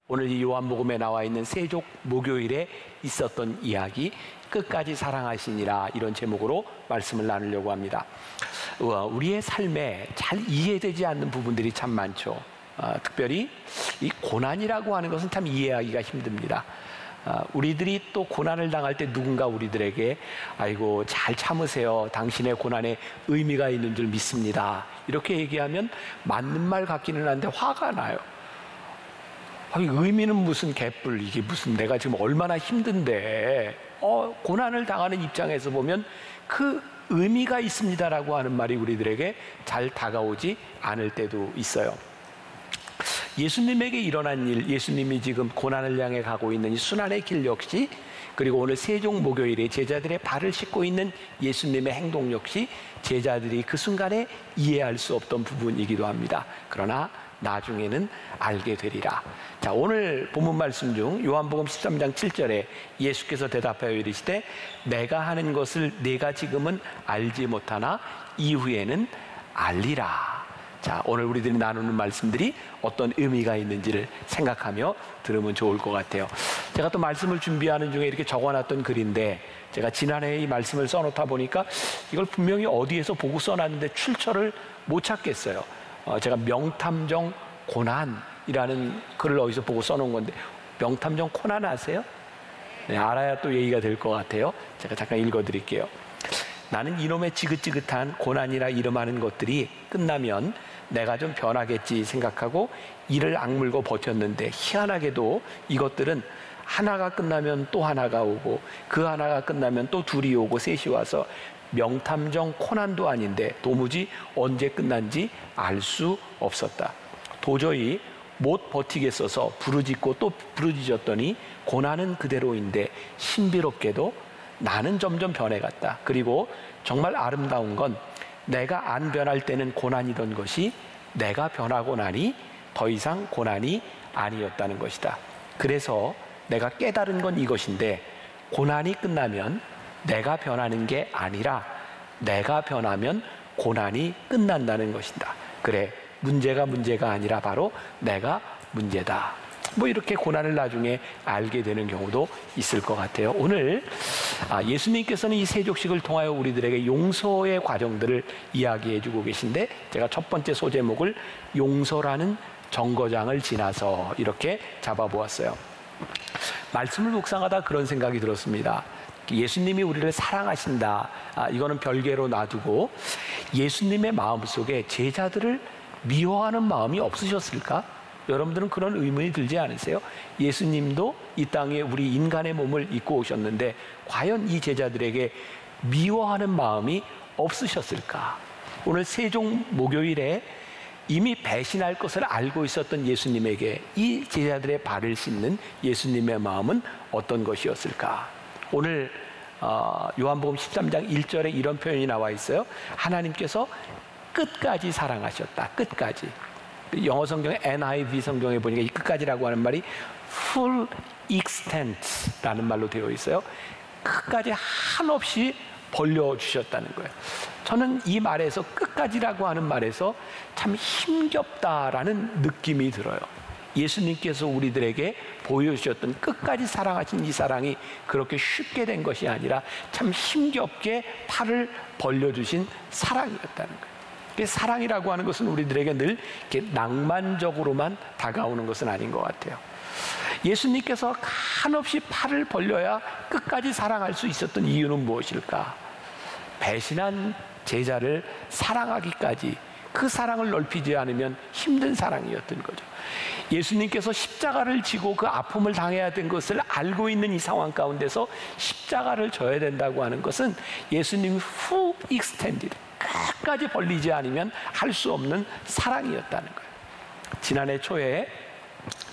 오늘 이 요한복음에 나와 있는 세족 목요일에 있었던 이야기, 끝까지 사랑하시니라, 이런 제목으로 말씀을 나누려고 합니다. 우리의 삶에 잘 이해되지 않는 부분들이 참 많죠. 특별히 이 고난이라고 하는 것은 참 이해하기가 힘듭니다. 우리들이 또 고난을 당할 때 누군가 우리들에게 아이고 잘 참으세요, 당신의 고난에 의미가 있는 줄 믿습니다, 이렇게 얘기하면 맞는 말 같기는 한데 화가 나요. 의미는 무슨 개뿔, 이게 무슨, 내가 지금 얼마나 힘든데 고난을 당하는 입장에서 보면 그 의미가 있습니다라고 하는 말이 우리들에게 잘 다가오지 않을 때도 있어요. 예수님에게 일어난 일, 예수님이 지금 고난을 향해 가고 있는 이 순환의 길 역시, 그리고 오늘 세종 목요일에 제자들의 발을 씻고 있는 예수님의 행동 역시 제자들이 그 순간에 이해할 수 없던 부분이기도 합니다. 그러나 나중에는 알게 되리라. 자, 오늘 본문 말씀 중 요한복음 13장 7절에 예수께서 대답하여 이르시되 내가 하는 것을 네가 지금은 알지 못하나 이후에는 알리라. 자, 오늘 우리들이 나누는 말씀들이 어떤 의미가 있는지를 생각하며 들으면 좋을 것 같아요. 제가 또 말씀을 준비하는 중에 이렇게 적어놨던 글인데, 제가 지난해에 이 말씀을 써놓다 보니까 이걸 분명히 어디에서 보고 써놨는데 출처를 못 찾겠어요. 제가 명탐정 고난이라는 글을 어디서 보고 써놓은 건데, 명탐정 코난 아세요? 네, 알아야 또 얘기가 될 것 같아요. 제가 잠깐 읽어드릴게요. 나는 이놈의 지긋지긋한 고난이라 이름하는 것들이 끝나면 내가 좀 변하겠지 생각하고 이를 악물고 버텼는데, 희한하게도 이것들은 하나가 끝나면 또 하나가 오고, 그 하나가 끝나면 또 둘이 오고 셋이 와서 명탐정 코난도 아닌데 도무지 언제 끝난지 알 수 없었다. 도저히 못 버티겠어서 부르짖고 또 부르짖었더니 고난은 그대로인데 신비롭게도 나는 점점 변해갔다. 그리고 정말 아름다운 건 내가 안 변할 때는 고난이던 것이 내가 변하고 나니 더 이상 고난이 아니었다는 것이다. 그래서 내가 깨달은 건 이것인데, 고난이 끝나면 내가 변하는 게 아니라 내가 변하면 고난이 끝난다는 것이다. 그래, 문제가 아니라 바로 내가 문제다. 뭐 이렇게 고난을 나중에 알게 되는 경우도 있을 것 같아요. 오늘 예수님께서는 이 세족식을 통하여 우리들에게 용서의 과정들을 이야기해 주고 계신데, 제가 첫 번째 소제목을 용서라는 정거장을 지나서 이렇게 잡아보았어요. 말씀을 묵상하다 그런 생각이 들었습니다. 예수님이 우리를 사랑하신다, 이거는 별개로 놔두고 예수님의 마음속에 제자들을 미워하는 마음이 없으셨을까? 여러분들은 그런 의문이 들지 않으세요? 예수님도 이 땅에 우리 인간의 몸을 입고 오셨는데 과연 이 제자들에게 미워하는 마음이 없으셨을까? 오늘 세종 목요일에 이미 배신할 것을 알고 있었던 예수님에게 이 제자들의 발을 씻는 예수님의 마음은 어떤 것이었을까? 오늘 요한복음 13장 1절에 이런 표현이 나와 있어요. 하나님께서 끝까지 사랑하셨다. 끝까지. 영어 성경의 NIV 성경에 보니까 이 끝까지라고 하는 말이 full extent라는 말로 되어 있어요. 끝까지 한없이 벌려주셨다는 거예요. 저는 이 말에서, 끝까지라고 하는 말에서 참 힘겹다라는 느낌이 들어요. 예수님께서 우리들에게 보여주셨던 끝까지 사랑하신 이 사랑이 그렇게 쉽게 된 것이 아니라 참 힘겹게 팔을 벌려주신 사랑이었다는 거예요. 사랑이라고 하는 것은 우리들에게 늘 이렇게 낭만적으로만 다가오는 것은 아닌 것 같아요. 예수님께서 한없이 팔을 벌려야 끝까지 사랑할 수 있었던 이유는 무엇일까? 배신한 제자를 사랑하기까지, 그 사랑을 넓히지 않으면 힘든 사랑이었던 거죠. 예수님께서 십자가를 지고 그 아픔을 당해야 된 것을 알고 있는 이 상황 가운데서 십자가를 져야 된다고 하는 것은 예수님이 full extended, 끝까지 벌리지 않으면 할 수 없는 사랑이었다는 거예요. 지난해 초에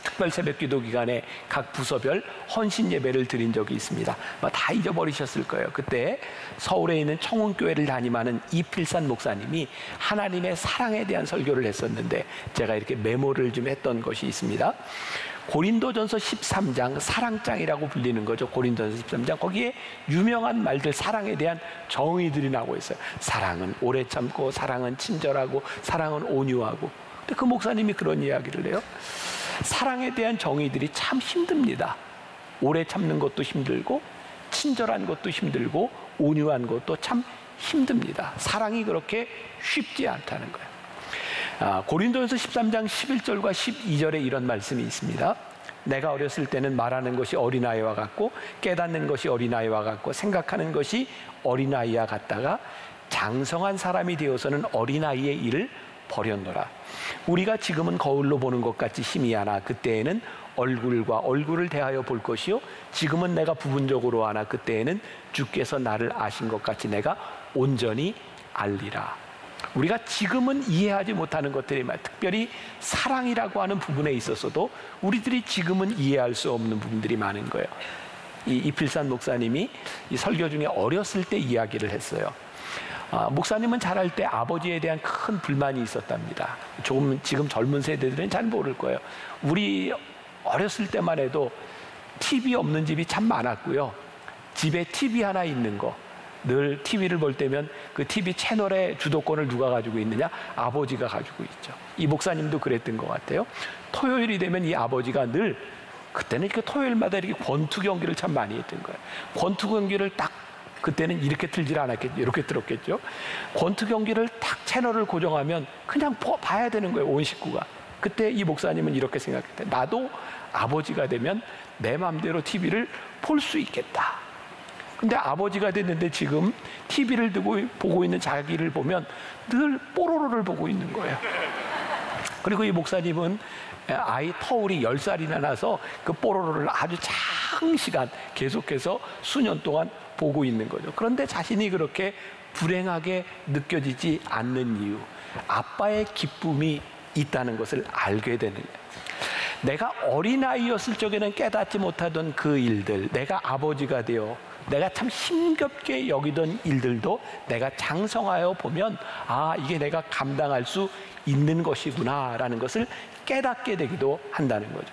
특별 새벽 기도 기간에 각 부서별 헌신 예배를 드린 적이 있습니다. 다 잊어버리셨을 거예요. 그때 서울에 있는 청운교회를 담임하는 이필산 목사님이 하나님의 사랑에 대한 설교를 했었는데, 제가 이렇게 메모를 좀 했던 것이 있습니다. 고린도전서 13장, 사랑장이라고 불리는 거죠. 고린도전서 13장, 거기에 유명한 말들, 사랑에 대한 정의들이 나오고 있어요. 사랑은 오래 참고, 사랑은 친절하고, 사랑은 온유하고. 근데 그 목사님이 그런 이야기를 해요. 사랑에 대한 정의들이 참 힘듭니다. 오래 참는 것도 힘들고 친절한 것도 힘들고 온유한 것도 참 힘듭니다. 사랑이 그렇게 쉽지 않다는 거예요. 고린도전서 13장 11절과 12절에 이런 말씀이 있습니다. 내가 어렸을 때는 말하는 것이 어린아이와 같고 깨닫는 것이 어린아이와 같고 생각하는 것이 어린아이와 같다가 장성한 사람이 되어서는 어린아이의 일을 버렸노라. 우리가 지금은 거울로 보는 것 같이 희미하나 그때에는 얼굴과 얼굴을 대하여 볼 것이요 지금은 내가 부분적으로 하나 그때에는 주께서 나를 아신 것 같이 내가 온전히 알리라. 우리가 지금은 이해하지 못하는 것들이 많아요. 특별히 사랑이라고 하는 부분에 있어서도 우리들이 지금은 이해할 수 없는 부분들이 많은 거예요. 이 이필산 목사님이 이 설교 중에 어렸을 때 이야기를 했어요. 목사님은 자랄 때 아버지에 대한 큰 불만이 있었답니다. 조금 지금 젊은 세대들은 잘 모를 거예요. 우리 어렸을 때만 해도 TV 없는 집이 참 많았고요. 집에 TV 하나 있는 거, 늘 TV를 볼 때면 그 TV 채널의 주도권을 누가 가지고 있느냐? 아버지가 가지고 있죠. 이 목사님도 그랬던 것 같아요. 토요일이 되면 이 아버지가 늘 그때는 그 토요일마다 이렇게 권투 경기를 참 많이 했던 거예요. 권투 경기를 딱 그때는 이렇게 틀질 않았겠죠. 이렇게 들었겠죠. 권투 경기를 딱 채널을 고정하면 그냥 봐야 되는 거예요. 온 식구가. 그때 이 목사님은 이렇게 생각했대요. 나도 아버지가 되면 내 마음대로 TV를 볼 수 있겠다. 근데 아버지가 됐는데 지금 TV를 두고 보고 있는 자기를 보면 늘 뽀로로를 보고 있는 거예요. 그리고 이 목사님은 아이 터울이 10살이나 나서 그 뽀로로를 아주 장시간 계속해서 수년 동안 보고 있는 거죠. 그런데 자신이 그렇게 불행하게 느껴지지 않는 이유, 아빠의 기쁨이 있다는 것을 알게 되는 거예요. 내가 어린아이였을 적에는 깨닫지 못하던 그 일들, 내가 아버지가 되어 내가 참 힘겹게 여기던 일들도 내가 장성하여 보면 이게 내가 감당할 수 있는 것이구나 라는 것을 깨닫게 되기도 한다는 거죠.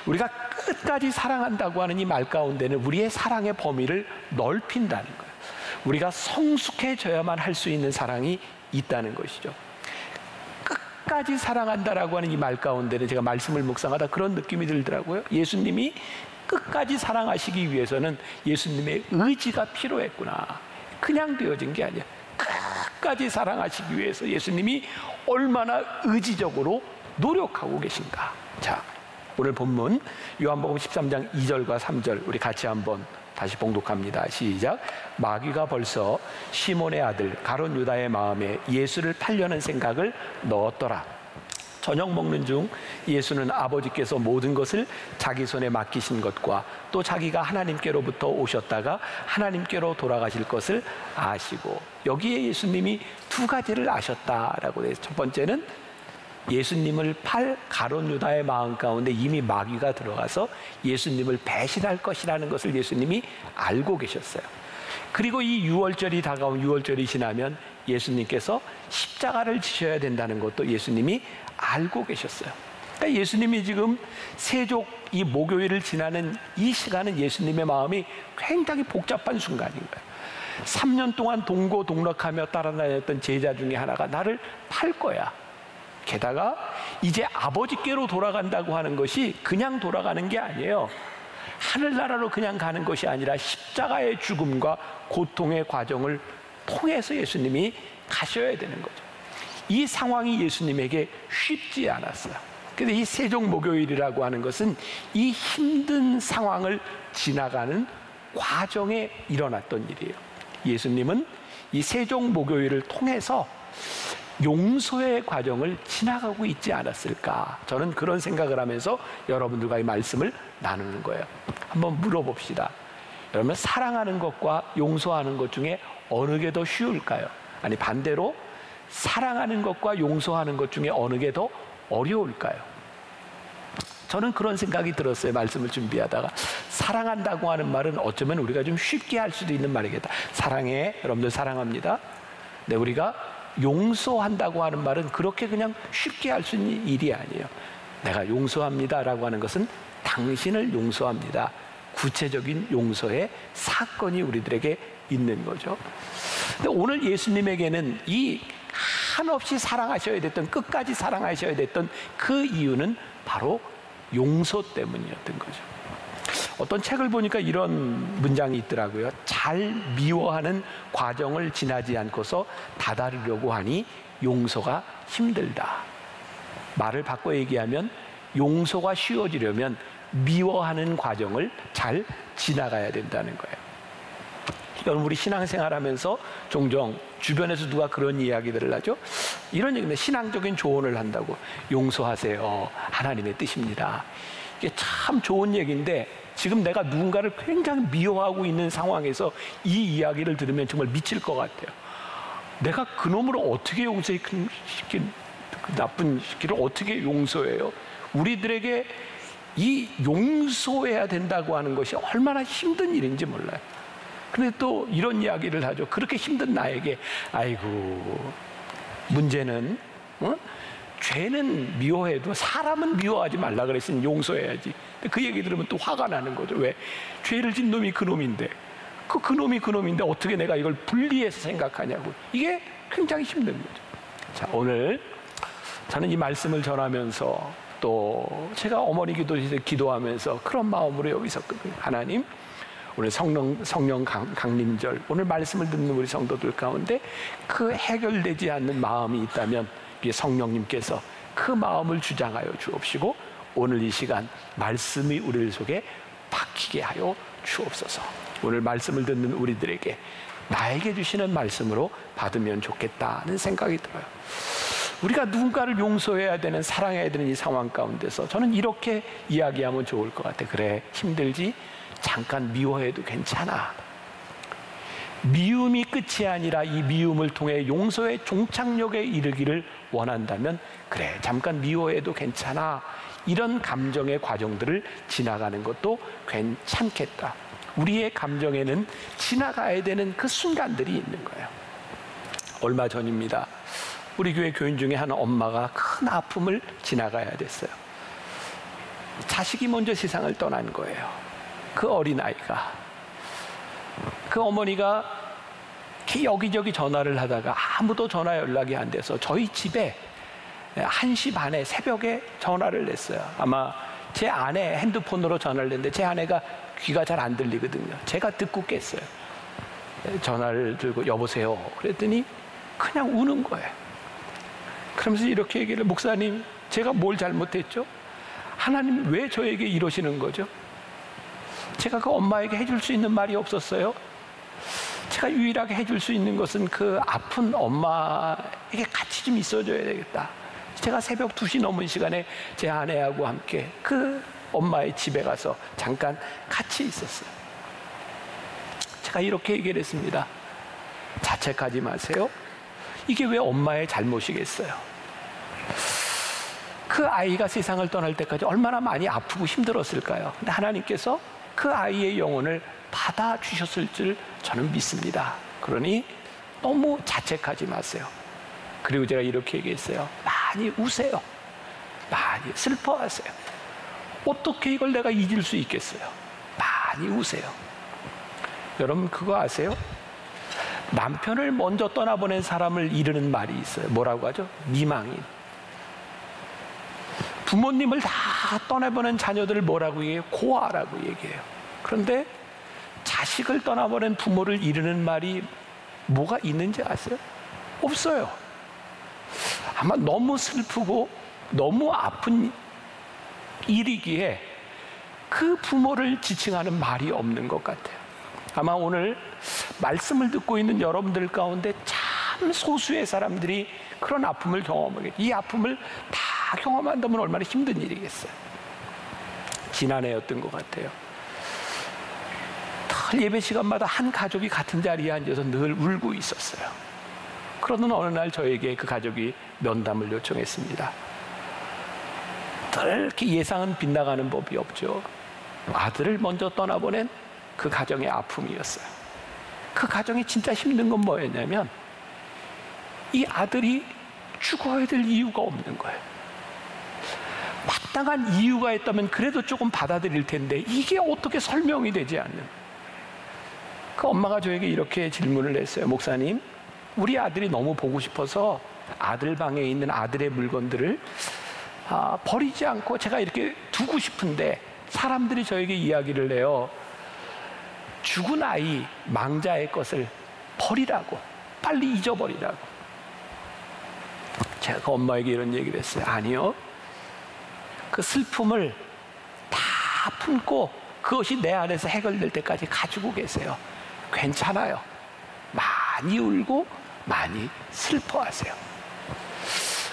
우리가 끝까지 사랑한다고 하는 이 말 가운데는 우리의 사랑의 범위를 넓힌다는 거예요. 우리가 성숙해져야만 할 수 있는 사랑이 있다는 것이죠. 끝까지 사랑한다라고 하는 이 말 가운데는 제가 말씀을 묵상하다 그런 느낌이 들더라고요. 예수님이 끝까지 사랑하시기 위해서는 예수님의 의지가 필요했구나. 그냥 되어진 게 아니야. 끝까지 사랑하시기 위해서 예수님이 얼마나 의지적으로 노력하고 계신가. 자, 오늘 본문 요한복음 13장 2절과 3절 우리 같이 한번 다시 봉독합니다. 시작. 마귀가 벌써 시몬의 아들 가룟 유다의 마음에 예수를 팔려는 생각을 넣었더라. 저녁 먹는 중 예수는 아버지께서 모든 것을 자기 손에 맡기신 것과 또 자기가 하나님께로부터 오셨다가 하나님께로 돌아가실 것을 아시고, 여기에 예수님이 두 가지를 아셨다라고 해서 첫 번째는 예수님을 팔 가룟 유다의 마음 가운데 이미 마귀가 들어가서 예수님을 배신할 것이라는 것을 예수님이 알고 계셨어요. 그리고 이 유월절이 다가온 유월절이 지나면 예수님께서 십자가를 지셔야 된다는 것도 예수님이 알고 계셨어요. 그러니까 예수님이 지금 세족 이 목요일을 지나는 이 시간은 예수님의 마음이 굉장히 복잡한 순간인 거예요. 3년 동안 동고동락하며 따라다녔던 제자 중에 하나가 나를 팔 거야. 게다가 이제 아버지께로 돌아간다고 하는 것이 그냥 돌아가는 게 아니에요. 하늘나라로 그냥 가는 것이 아니라 십자가의 죽음과 고통의 과정을 통해서 예수님이 가셔야 되는 거죠. 이 상황이 예수님에게 쉽지 않았어요. 그래서 이 세종 목요일이라고 하는 것은 이 힘든 상황을 지나가는 과정에 일어났던 일이에요. 예수님은 이 세종 목요일을 통해서 용서의 과정을 지나가고 있지 않았을까. 저는 그런 생각을 하면서 여러분들과 이 말씀을 나누는 거예요. 한번 물어봅시다. 여러분, 사랑하는 것과 용서하는 것 중에 어느 게 더 쉬울까요? 아니, 반대로 사랑하는 것과 용서하는 것 중에 어느 게 더 어려울까요? 저는 그런 생각이 들었어요. 말씀을 준비하다가 사랑한다고 하는 말은 어쩌면 우리가 좀 쉽게 할 수도 있는 말이겠다. 사랑해, 여러분들 사랑합니다. 근데 우리가 용서한다고 하는 말은 그렇게 그냥 쉽게 할 수 있는 일이 아니에요. 내가 용서합니다라고 하는 것은 당신을 용서합니다. 구체적인 용서의 사건이 우리들에게 있는 거죠. 근데 오늘 예수님에게는 이 한없이 사랑하셔야 됐던, 끝까지 사랑하셔야 됐던 그 이유는 바로 용서 때문이었던 거죠. 어떤 책을 보니까 이런 문장이 있더라고요. 잘 미워하는 과정을 지나지 않고서 다다르려고 하니 용서가 힘들다. 말을 바꿔 얘기하면 용서가 쉬워지려면 미워하는 과정을 잘 지나가야 된다는 거예요. 여러분, 우리 신앙생활 하면서 종종 주변에서 누가 그런 이야기들을 하죠. 이런 얘기는 신앙적인 조언을 한다고. 용서하세요. 하나님의 뜻입니다. 이게 참 좋은 얘기인데 지금 내가 누군가를 굉장히 미워하고 있는 상황에서 이 이야기를 들으면 정말 미칠 것 같아요. 내가 그놈을 어떻게 용서시킨, 그 나쁜 시키를 어떻게 용서해요? 우리들에게 이 용서해야 된다고 하는 것이 얼마나 힘든 일인지 몰라요. 근데 또 이런 이야기를 하죠. 그렇게 힘든 나에게, 아이고, 문제는 죄는 미워해도 사람은 미워하지 말라 그랬으니 용서해야지. 그 얘기 들으면 또 화가 나는 거죠. 왜? 죄를 진 놈이 그놈인데, 그놈이 그놈인데 어떻게 내가 이걸 분리해서 생각하냐고. 이게 굉장히 힘든 거죠. 자, 오늘 저는 이 말씀을 전하면서 또 제가 어머니 기도실에 기도하면서 그런 마음으로 여기 있었거든요. 하나님, 오늘 성령 강림절, 오늘 말씀을 듣는 우리 성도들 가운데 그 해결되지 않는 마음이 있다면 성령님께서 그 마음을 주장하여 주옵시고 오늘 이 시간 말씀이 우리 속에 박히게 하여 주옵소서. 오늘 말씀을 듣는 우리들에게 나에게 주시는 말씀으로 받으면 좋겠다는 생각이 들어요. 우리가 누군가를 용서해야 되는, 사랑해야 되는 이 상황 가운데서 저는 이렇게 이야기하면 좋을 것 같아요. 그래, 힘들지? 잠깐 미워해도 괜찮아. 미움이 끝이 아니라 이 미움을 통해 용서의 종착역에 이르기를 원한다면 그래, 잠깐 미워해도 괜찮아. 이런 감정의 과정들을 지나가는 것도 괜찮겠다. 우리의 감정에는 지나가야 되는 그 순간들이 있는 거예요. 얼마 전입니다. 우리 교회 교인 중에 한 엄마가 큰 아픔을 지나가야 됐어요. 자식이 먼저 세상을 떠난 거예요. 그 어린아이가. 그 어머니가 여기저기 전화를 하다가 아무도 전화 연락이 안 돼서 저희 집에 1시 반에 새벽에 전화를 냈어요. 아마 제 아내 핸드폰으로 전화를 했는데 제 아내가 귀가 잘 안 들리거든요. 제가 듣고 깼어요. 전화를 들고 여보세요. 그랬더니 그냥 우는 거예요. 그러면서 이렇게 얘기를, 목사님, 제가 뭘 잘못했죠? 하나님 왜 저에게 이러시는 거죠? 제가 그 엄마에게 해줄 수 있는 말이 없었어요. 제가 유일하게 해줄 수 있는 것은 그 아픈 엄마에게 같이 좀 있어줘야 되겠다. 제가 새벽 2시 넘은 시간에 제 아내하고 함께 그 엄마의 집에 가서 잠깐 같이 있었어요. 제가 이렇게 얘기를 했습니다. 자책하지 마세요. 이게 왜 엄마의 잘못이겠어요? 그 아이가 세상을 떠날 때까지 얼마나 많이 아프고 힘들었을까요? 근데 하나님께서 그 아이의 영혼을 받아주셨을 줄 저는 믿습니다. 그러니 너무 자책하지 마세요. 그리고 제가 이렇게 얘기했어요. 많이 우세요. 많이 슬퍼하세요. 어떻게 이걸 내가 잊을 수 있겠어요? 많이 우세요. 여러분 그거 아세요? 남편을 먼저 떠나보낸 사람을 이르는 말이 있어요. 뭐라고 하죠? 미망인. 부모님을 다 떠나보낸 자녀들을 뭐라고 얘기해요? 고아라고 얘기해요. 그런데 자식을 떠나보낸 부모를 이르는 말이 뭐가 있는지 아세요? 없어요. 아마 너무 슬프고 너무 아픈 일이기에 그 부모를 지칭하는 말이 없는 것 같아요. 아마 오늘 말씀을 듣고 있는 여러분들 가운데 참 소수의 사람들이 그런 아픔을 경험하겠죠. 이 아픔을 다 경험한다면 얼마나 힘든 일이겠어요. 지난해였던 것 같아요. 늘 예배 시간마다 한 가족이 같은 자리에 앉아서 늘 울고 있었어요. 그러던 어느 날 저에게 그 가족이 면담을 요청했습니다. 늘 이렇게 예상은 빗나가는 법이 없죠. 아들을 먼저 떠나보낸 그 가정의 아픔이었어요. 그 가정이 진짜 힘든 건 뭐였냐면 이 아들이 죽어야 될 이유가 없는 거예요. 마땅한 이유가 있다면 그래도 조금 받아들일 텐데 이게 어떻게 설명이 되지 않는. 그 엄마가 저에게 이렇게 질문을 했어요. 목사님, 우리 아들이 너무 보고 싶어서 아들 방에 있는 아들의 물건들을 버리지 않고 제가 이렇게 두고 싶은데 사람들이 저에게 이야기를 해요. 죽은 아이, 망자의 것을 버리라고, 빨리 잊어버리라고. 제가 그 엄마에게 이런 얘기를 했어요. 아니요, 그 슬픔을 다 품고 그것이 내 안에서 해결될 때까지 가지고 계세요. 괜찮아요. 많이 울고 많이 슬퍼하세요.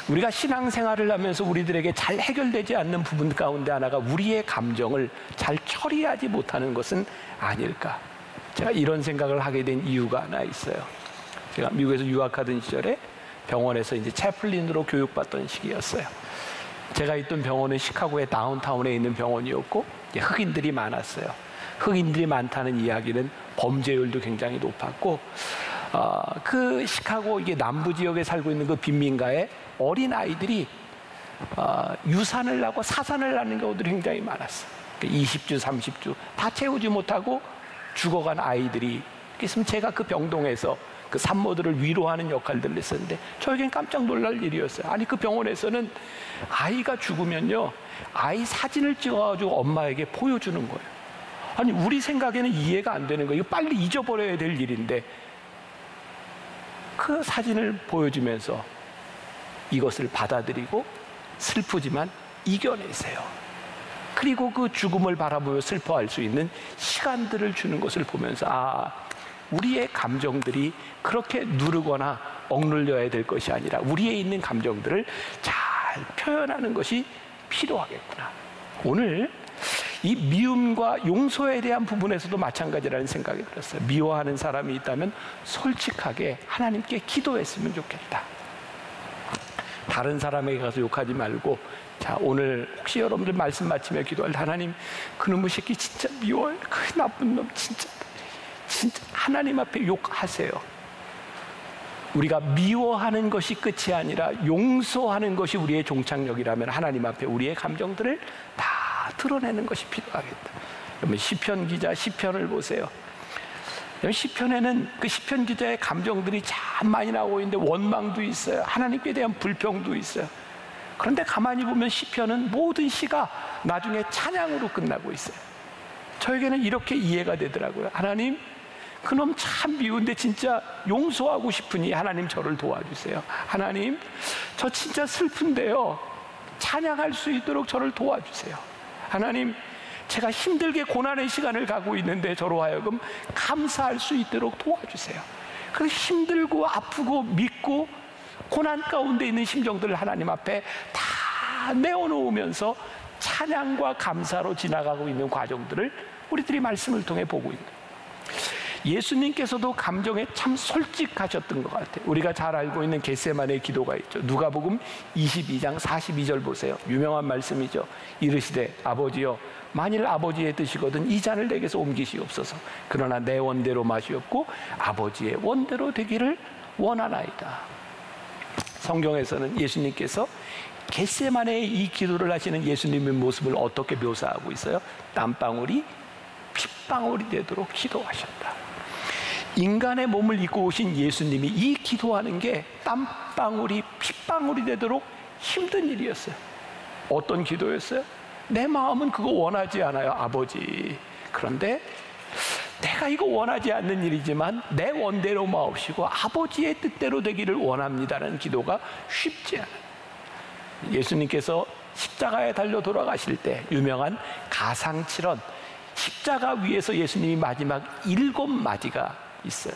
우리가 신앙생활을 하면서 우리들에게 잘 해결되지 않는 부분 가운데 하나가 우리의 감정을 잘 처리하지 못하는 것은 아닐까. 제가 이런 생각을 하게 된 이유가 하나 있어요. 제가 미국에서 유학하던 시절에 병원에서 이제 채플린으로 교육받던 시기였어요. 제가 있던 병원은 시카고의 다운타운에 있는 병원이었고 흑인들이 많았어요. 흑인들이 많다는 이야기는 범죄율도 굉장히 높았고, 그 시카고 이게 남부 지역에 살고 있는 그 빈민가에 어린 아이들이 유산을 하고 사산을 하는 경우들이 굉장히 많았어요. 20주, 30주 다 채우지 못하고 죽어간 아이들이. 그래서 제가 그 병동에서 그 산모들을 위로하는 역할들을 했었는데 저에겐 깜짝 놀랄 일이었어요. 아니, 그 병원에서는 아이가 죽으면요, 아이 사진을 찍어가지고 엄마에게 보여주는 거예요. 아니, 우리 생각에는 이해가 안 되는 거예요. 이거 빨리 잊어버려야 될 일인데 그 사진을 보여주면서 이것을 받아들이고 슬프지만 이겨내세요. 그리고 그 죽음을 바라보며 슬퍼할 수 있는 시간들을 주는 것을 보면서 우리의 감정들이 그렇게 누르거나 억눌려야 될 것이 아니라 우리에 있는 감정들을 잘 표현하는 것이 필요하겠구나. 오늘 이 미움과 용서에 대한 부분에서도 마찬가지라는 생각이 들었어요. 미워하는 사람이 있다면 솔직하게 하나님께 기도했으면 좋겠다. 다른 사람에게 가서 욕하지 말고, 자, 오늘 혹시 여러분들 말씀 마치며 기도할 때, 하나님, 그놈의 새끼 진짜 미워요. 그 나쁜 놈 진짜 하나님 앞에 욕하세요. 우리가 미워하는 것이 끝이 아니라 용서하는 것이 우리의 종착역이라면 하나님 앞에 우리의 감정들을 다 드러내는 것이 필요하겠다. 그러면 시편 기자 시편을 보세요. 시편에는 그 시편 기자의 감정들이 참 많이 나오고 있는데 원망도 있어요. 하나님께 대한 불평도 있어요. 그런데 가만히 보면 시편은 모든 시가 나중에 찬양으로 끝나고 있어요. 저에게는 이렇게 이해가 되더라고요. 하나님, 그놈 참 미운데 진짜 용서하고 싶으니 하나님 저를 도와주세요. 하나님, 저 진짜 슬픈데요, 찬양할 수 있도록 저를 도와주세요. 하나님, 제가 힘들게 고난의 시간을 가고 있는데 저로 하여금 감사할 수 있도록 도와주세요. 그래서 힘들고 아프고 믿고 고난 가운데 있는 심정들을 하나님 앞에 다 내어놓으면서 찬양과 감사로 지나가고 있는 과정들을 우리들이 말씀을 통해 보고 있는 거예요. 예수님께서도 감정에 참 솔직하셨던 것 같아요. 우리가 잘 알고 있는 겟세마네 기도가 있죠. 누가복음 22장 42절 보세요. 유명한 말씀이죠. 이르시되 아버지여, 만일 아버지의 뜻이거든 이 잔을 내게서 옮기시옵소서. 그러나 내 원대로 마시옵고 아버지의 원대로 되기를 원하나이다. 성경에서는 예수님께서 겟세마네의 이 기도를 하시는 예수님의 모습을 어떻게 묘사하고 있어요? 땀방울이 핏방울이 되도록 기도하셨다. 인간의 몸을 입고 오신 예수님이 이 기도하는 게 땀방울이 핏방울이 되도록 힘든 일이었어요. 어떤 기도였어요? 내 마음은 그거 원하지 않아요, 아버지. 그런데 내가 이거 원하지 않는 일이지만 내 원대로 마옵시고 아버지의 뜻대로 되기를 원합니다라는 기도가 쉽지 않아요. 예수님께서 십자가에 달려 돌아가실 때 유명한 가상칠언, 십자가 위에서 예수님이 마지막 7마디가 있어요.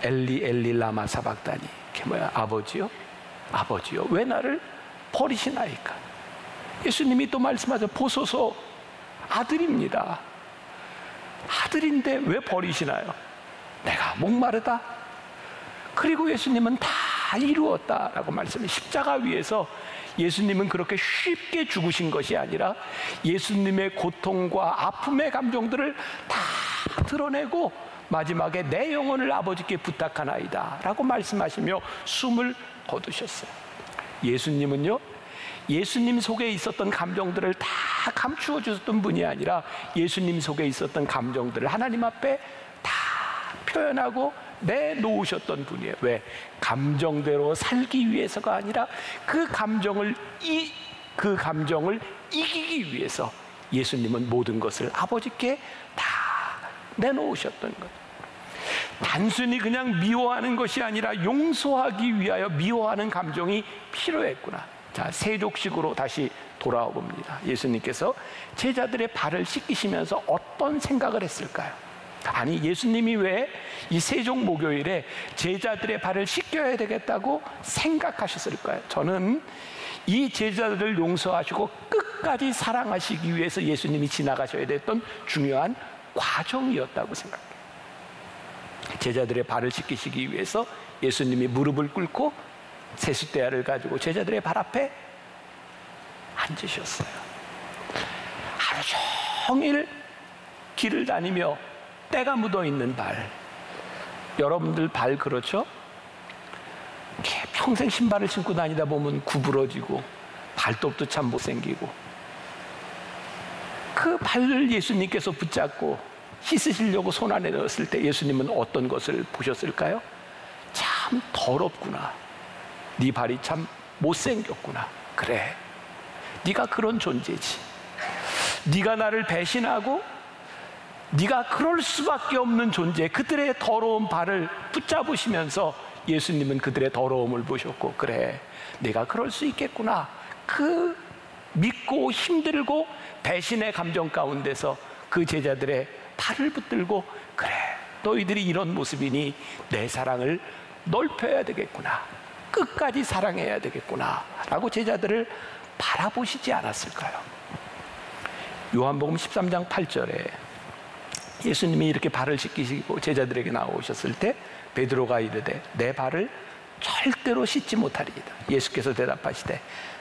엘리 엘리 라마 사박다니. 그게 뭐야? 아버지요? 아버지요, 왜 나를 버리시나이까? 예수님이 또 말씀하죠. 보소서, 아들입니다. 아들인데 왜 버리시나요? 내가 목마르다. 그리고 예수님은 다 이루었다라고 말씀해. 십자가 위에서 예수님은 그렇게 쉽게 죽으신 것이 아니라 예수님의 고통과 아픔의 감정들을 다 드러내고 마지막에 내 영혼을 아버지께 부탁하나이다 라고 말씀하시며 숨을 거두셨어요. 예수님은요, 예수님 속에 있었던 감정들을 다 감추어 주셨던 분이 아니라 예수님 속에 있었던 감정들을 하나님 앞에 다 표현하고 내놓으셨던 분이에요. 왜? 감정대로 살기 위해서가 아니라 그 감정을 이기기 위해서 예수님은 모든 것을 아버지께 다 내놓으셨던 것. 단순히 그냥 미워하는 것이 아니라 용서하기 위하여 미워하는 감정이 필요했구나. 자, 세족식으로 다시 돌아와 봅니다. 예수님께서 제자들의 발을 씻기시면서 어떤 생각을 했을까요? 아니, 예수님이 왜 이 세족 목요일에 제자들의 발을 씻겨야 되겠다고 생각하셨을까요? 저는 이 제자들을 용서하시고 끝까지 사랑하시기 위해서 예수님이 지나가셔야 됐던 중요한 과정이었다고 생각해요. 제자들의 발을 씻기시기 위해서 예수님이 무릎을 꿇고 세숫대야를 가지고 제자들의 발 앞에 앉으셨어요. 하루 종일 길을 다니며 때가 묻어있는 발, 여러분들 발 그렇죠? 평생 신발을 신고 다니다 보면 구부러지고 발톱도 참 못생기고, 그 발을 예수님께서 붙잡고 씻으시려고 손 안에 넣었을 때 예수님은 어떤 것을 보셨을까요? 참 더럽구나, 네 발이 참 못생겼구나, 그래, 네가 그런 존재지, 네가 나를 배신하고 네가 그럴 수밖에 없는 존재. 그들의 더러운 발을 붙잡으시면서 예수님은 그들의 더러움을 보셨고, 그래, 내가 그럴 수 있겠구나, 그 믿고 힘들고 배신의 감정 가운데서 그 제자들의 발을 붙들고, 그래, 너희들이 이런 모습이니 내 사랑을 넓혀야 되겠구나, 끝까지 사랑해야 되겠구나 라고 제자들을 바라보시지 않았을까요? 요한복음 13장 8절에 예수님이 이렇게 발을 씻기시고 제자들에게 나오셨을 때 베드로가 이르되 내 발을 절대로 씻지 못하리이다. 예수께서 대답하시되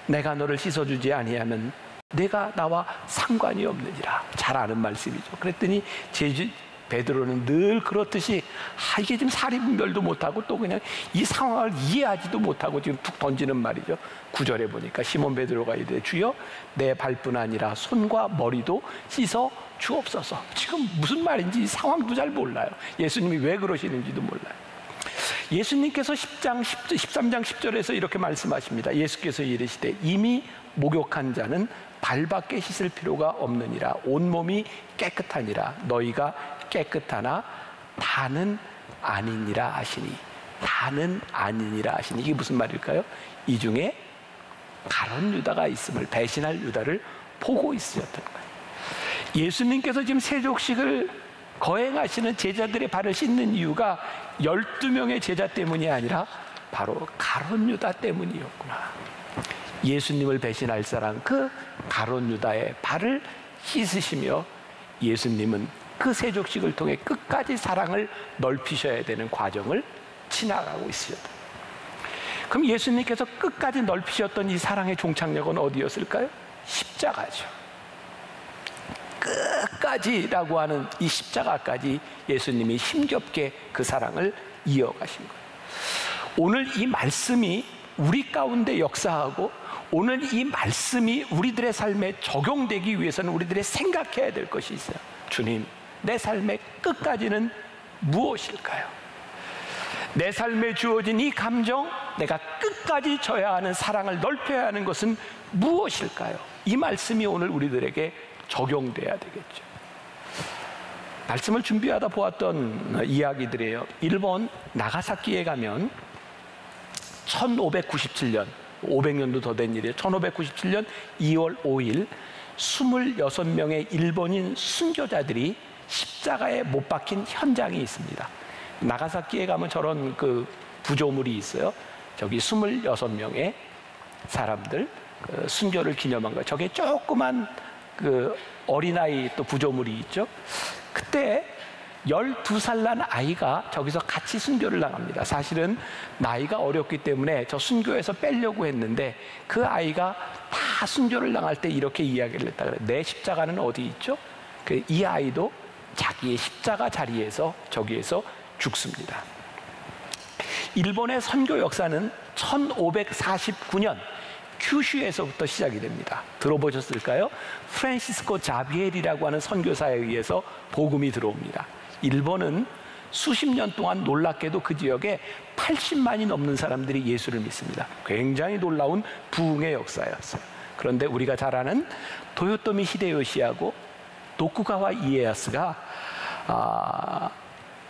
내가 너를 씻어주지 아니하면 내가 나와 상관이 없느니라. 잘 아는 말씀이죠. 그랬더니 베드로는 늘 그렇듯이 이게 지금 사리분별도 못하고 또 그냥 이 상황을 이해하지도 못하고 지금 툭 던지는 말이죠. 9절에 보니까 시몬 베드로가 이르되 주여 내 발뿐 아니라 손과 머리도 씻어 주옵소서. 지금 무슨 말인지 상황도 잘 몰라요. 예수님이 왜 그러시는지도 몰라요. 예수님께서 13장 10절에서 이렇게 말씀하십니다. 예수께서 이르시되 이미 목욕한 자는 발밖에 씻을 필요가 없느니라. 온몸이 깨끗하니라. 너희가 깨끗하나 다는 아니니라 하시니. 다는 아니니라 하시니. 이게 무슨 말일까요? 이 중에 가룟 유다가 있음을, 배신할 유다를 보고 있으셨던 거예요. 예수님께서 지금 세족식을 거행하시는 제자들의 발을 씻는 이유가 12명의 제자 때문이 아니라 바로 가룟 유다 때문이었구나. 예수님을 배신할 사람, 그 가룟 유다의 발을 씻으시며 예수님은 그 세족식을 통해 끝까지 사랑을 넓히셔야 되는 과정을 지나가고 있습니다. 그럼 예수님께서 끝까지 넓히셨던 이 사랑의 종착역은 어디였을까요? 십자가죠. 끝까지라고 하는 이 십자가까지 예수님이 힘겹게 그 사랑을 이어가신 거예요. 오늘 이 말씀이 우리 가운데 역사하고 오늘 이 말씀이 우리들의 삶에 적용되기 위해서는 우리들이 생각해야 될 것이 있어요. 주님, 내 삶의 끝까지는 무엇일까요? 내 삶에 주어진 이 감정, 내가 끝까지 져야 하는 사랑을 넓혀야 하는 것은 무엇일까요? 이 말씀이 오늘 우리들에게 적용돼야 되겠죠. 말씀을 준비하다 보았던 이야기들이에요. 일본 나가사키에 가면 1597년, 500년도 더 된 일이에요. 1597년 2월 5일 26명의 일본인 순교자들이 십자가에 못 박힌 현장이 있습니다. 나가사키에 가면 저런 그 부조물이 있어요. 저기 26명의 사람들 순교를 기념한 거예요. 저게 조그만 그 어린아이 또 부조물이 있죠. 그때 12살 난 아이가 저기서 같이 순교를 나갑니다. 사실은 나이가 어렸기 때문에 저 순교에서 빼려고 했는데 그 아이가 다 순교를 당할 때 이렇게 이야기를 했다 그래요. 내 십자가는 어디 있죠? 이 아이도 자기의 십자가 자리에서 저기에서 죽습니다. 일본의 선교 역사는 1549년 큐슈에서부터 시작이 됩니다. 들어보셨을까요? 프란시스코 자비엘이라고 하는 선교사에 의해서 복음이 들어옵니다. 일본은 수십 년 동안 놀랍게도 그 지역에 80만이 넘는 사람들이 예수를 믿습니다. 굉장히 놀라운 부흥의 역사였어요. 그런데 우리가 잘 아는 도요토미 히데요시하고 도쿠가와 이에야스가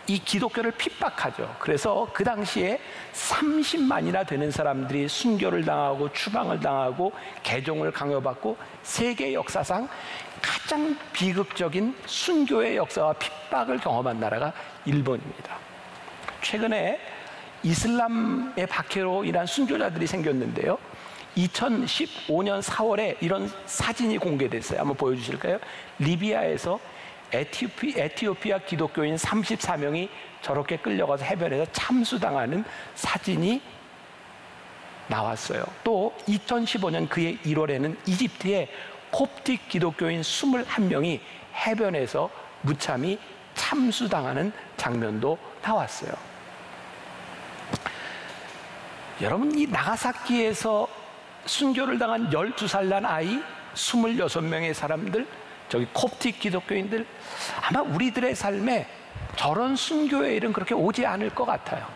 이 기독교를 핍박하죠. 그래서 그 당시에 30만이나 되는 사람들이 순교를 당하고 추방을 당하고 개종을 강요받고 세계 역사상 가장 비극적인 순교의 역사와 핍박을 경험한 나라가 일본입니다. 최근에 이슬람의 박해로 인한 순교자들이 생겼는데요. 2015년 4월에 이런 사진이 공개됐어요. 한번 보여주실까요? 리비아에서 에티오피아 기독교인 34명이 저렇게 끌려가서 해변에서 참수당하는 사진이 나왔어요. 또 2015년 그해 1월에는 이집트의 콥틱 기독교인 21명이 해변에서 무참히 참수당하는 장면도 나왔어요. 여러분, 이 나가사키에서 순교를 당한 12살 난 아이 26명의 사람들, 저기 콥틱 기독교인들, 아마 우리들의 삶에 저런 순교의 일은 그렇게 오지 않을 것 같아요.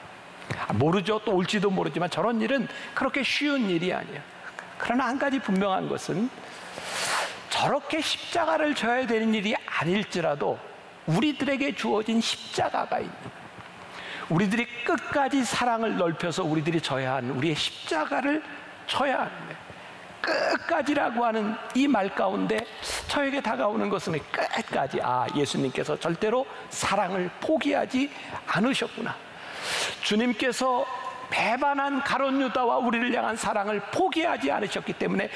모르죠. 또 올지도 모르지만 저런 일은 그렇게 쉬운 일이 아니에요. 그러나 한 가지 분명한 것은 저렇게 십자가를 져야 되는 일이 아닐지라도 우리들에게 주어진 십자가가 있는 거예요. 우리들이 끝까지 사랑을 넓혀서 우리들이 져야 하는 우리의 십자가를 져야 하는 거예요. 끝까지라고 하는 이 말 가운데 저에게 다가오는 것은 끝까지, 예수님께서 절대로 사랑을 포기하지 않으셨구나. 주님께서 배반한 가룟 유다와 우리를 향한 사랑을 포기하지 않으셨기 때문에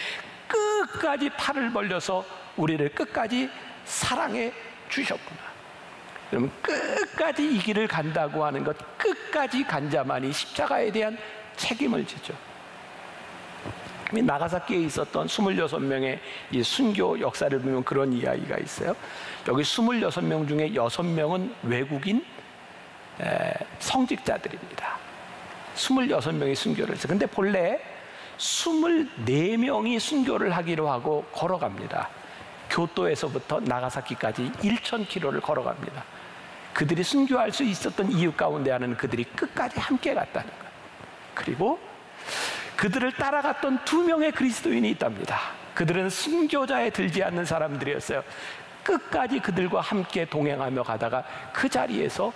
끝까지 팔을 벌려서 우리를 끝까지 사랑해 주셨구나. 여러분, 끝까지 이 길을 간다고 하는 것, 끝까지 간 자만이 십자가에 대한 책임을 지죠. 나가사키에 있었던 26명의 이 순교 역사를 보면 그런 이야기가 있어요. 여기 26명 중에 6명은 외국인 성직자들입니다. 26명이 순교를 했어요. 근데 본래 24명이 순교를 하기로 하고 걸어갑니다. 교토에서부터 나가사키까지 1,000km를 걸어갑니다. 그들이 순교할 수 있었던 이유 가운데 하나는 그들이 끝까지 함께 갔다는 거예요. 그리고 그들을 따라갔던 2명의 그리스도인이 있답니다. 그들은 순교자에 들지 않는 사람들이었어요. 끝까지 그들과 함께 동행하며 가다가 그 자리에서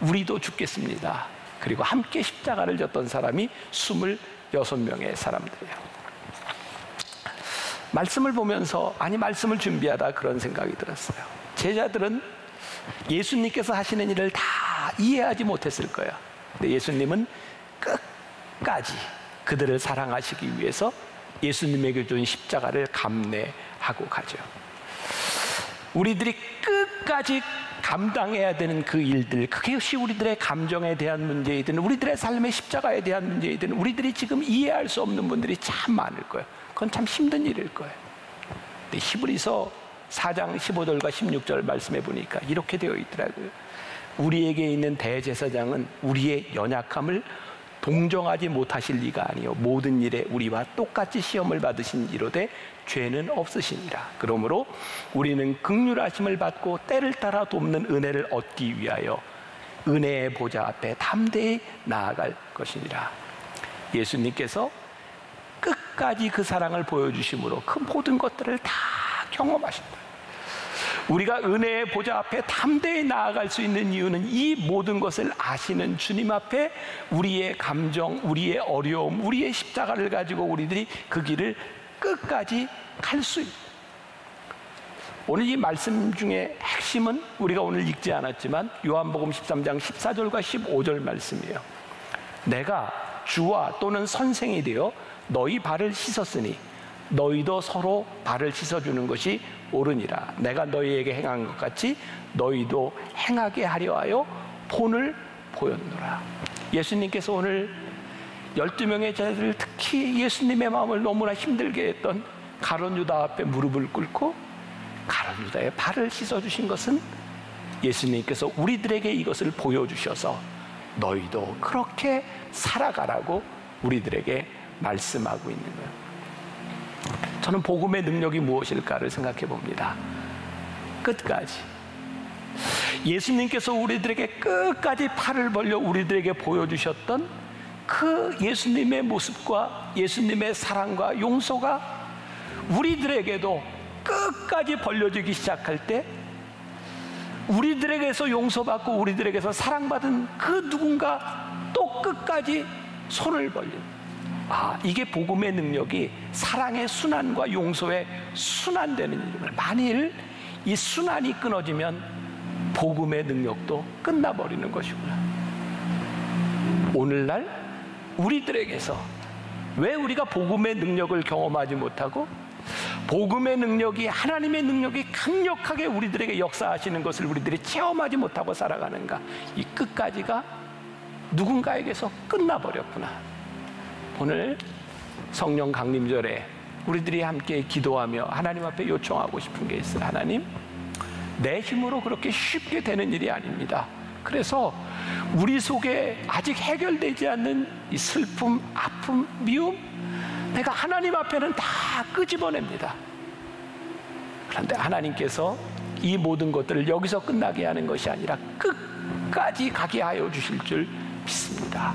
우리도 죽겠습니다. 그리고 함께 십자가를 졌던 사람이 26명의 사람들이에요. 말씀을 보면서, 말씀을 준비하다 그런 생각이 들었어요. 제자들은 예수님께서 하시는 일을 다 이해하지 못했을 거예요. 근데 예수님은 끝까지 그들을 사랑하시기 위해서 예수님에게 준 십자가를 감내하고 가죠. 우리들이 끝까지 감당해야 되는 그 일들, 그것이 우리들의 감정에 대한 문제이든 우리들의 삶의 십자가에 대한 문제이든 우리들이 지금 이해할 수 없는 분들이 참 많을 거예요. 그건 참 힘든 일일 거예요. 근데 히브리서 4장 15절과 16절 말씀해 보니까 이렇게 되어 있더라고요. 우리에게 있는 대제사장은 우리의 연약함을 동정하지 못하실 리가 아니요 모든 일에 우리와 똑같이 시험을 받으신 이로되 죄는 없으시니라. 그러므로 우리는 긍휼하심을 받고 때를 따라 돕는 은혜를 얻기 위하여 은혜의 보좌 앞에 담대히 나아갈 것이니라. 예수님께서 끝까지 그 사랑을 보여주심으로 그 모든 것들을 다 경험하신다. 우리가 은혜의 보좌 앞에 담대히 나아갈 수 있는 이유는 이 모든 것을 아시는 주님 앞에 우리의 감정, 우리의 어려움, 우리의 십자가를 가지고 우리들이 그 길을 끝까지 갈 수 있다. 오늘 이 말씀 중에 핵심은 우리가 오늘 읽지 않았지만 요한복음 13장 14절과 15절 말씀이에요. 내가 주와 또는 선생이 되어 너희 발을 씻었으니 너희도 서로 발을 씻어주는 것이 옳으니라. 내가 너희에게 행한 것 같이 너희도 행하게 하려 하여 본을 보였노라. 예수님께서 오늘 12명의 제자들, 특히 예수님의 마음을 너무나 힘들게 했던 가룟 유다 앞에 무릎을 꿇고 가룟 유다의 발을 씻어주신 것은 예수님께서 우리들에게 이것을 보여주셔서 너희도 그렇게 살아가라고 우리들에게 말씀하고 있는 거예요. 저는 복음의 능력이 무엇일까를 생각해 봅니다. 끝까지 예수님께서 우리들에게 끝까지 팔을 벌려 우리들에게 보여주셨던 그 예수님의 모습과 예수님의 사랑과 용서가 우리들에게도 끝까지 벌려지기 시작할 때, 우리들에게서 용서받고 우리들에게서 사랑받은 그 누군가 또 끝까지 손을 벌리는, 이게 복음의 능력이 사랑의 순환과 용서의 순환되는 일입니다. 만일 이 순환이 끊어지면 복음의 능력도 끝나버리는 것이구나. 오늘날 우리들에게서 왜 우리가 복음의 능력을 경험하지 못하고 복음의 능력이, 하나님의 능력이 강력하게 우리들에게 역사하시는 것을 우리들이 체험하지 못하고 살아가는가? 이 끝까지가 누군가에게서 끝나버렸구나. 오늘 성령 강림절에 우리들이 함께 기도하며 하나님 앞에 요청하고 싶은 게 있어요. 하나님, 내 힘으로 그렇게 쉽게 되는 일이 아닙니다. 그래서 우리 속에 아직 해결되지 않는 이 슬픔, 아픔, 미움, 내가 하나님 앞에는 다 끄집어냅니다. 그런데 하나님께서 이 모든 것들을 여기서 끝나게 하는 것이 아니라 끝까지 가게 하여 주실 줄 믿습니다.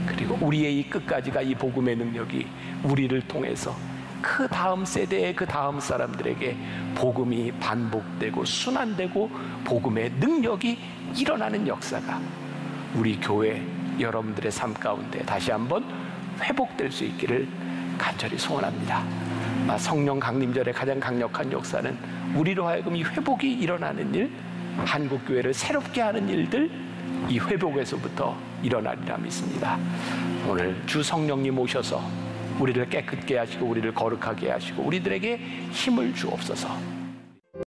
그리고 우리의 이 끝까지가, 이 복음의 능력이 우리를 통해서 그 다음 세대의 그 다음 사람들에게 복음이 반복되고 순환되고 복음의 능력이 일어나는 역사가 우리 교회 여러분들의 삶 가운데 다시 한번 회복될 수 있기를 간절히 소원합니다. 성령 강림절의 가장 강력한 역사는 우리로 하여금 이 회복이 일어나는 일, 한국교회를 새롭게 하는 일들, 이 회복에서부터 일어나리라 믿습니다. 오늘 주 성령님 오셔서 우리를 깨끗게 하시고 우리를 거룩하게 하시고 우리들에게 힘을 주옵소서.